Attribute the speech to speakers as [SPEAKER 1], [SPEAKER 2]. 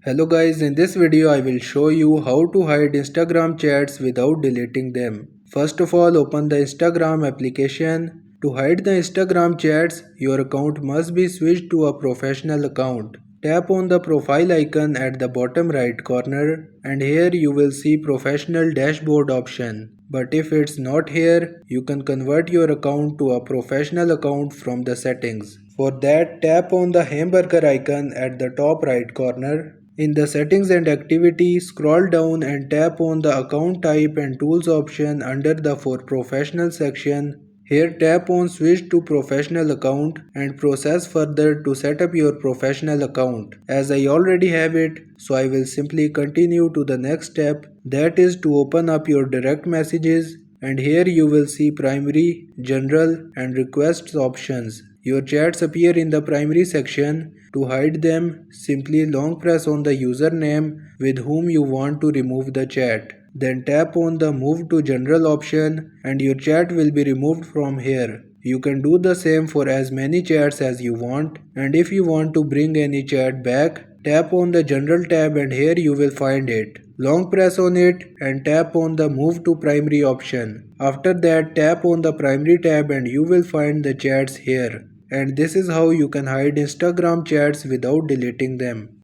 [SPEAKER 1] Hello guys, in this video I will show you how to hide Instagram chats without deleting them. First of all, open the Instagram application. To hide the Instagram chats, your account must be switched to a professional account. Tap on the profile icon at the bottom right corner and here you will see professional dashboard option. But if it's not here, you can convert your account to a professional account from the settings. For that, tap on the hamburger icon at the top right corner. In the settings and activity, scroll down and tap on the account type and tools option under the for professional section. Here tap on switch to professional account and process further to set up your professional account. As I already have it, so I will simply continue to the next step, that is to open up your direct messages, and here you will see primary, general and requests options. Your chats appear in the primary section. To hide them, simply long press on the username with whom you want to remove the chat. Then tap on the move to general option and your chat will be removed from here. You can do the same for as many chats as you want, and if you want to bring any chat back, tap on the general tab and here you will find it. Long press on it and tap on the move to primary option. After that, tap on the primary tab and you will find the chats here. And this is how you can hide Instagram chats without deleting them.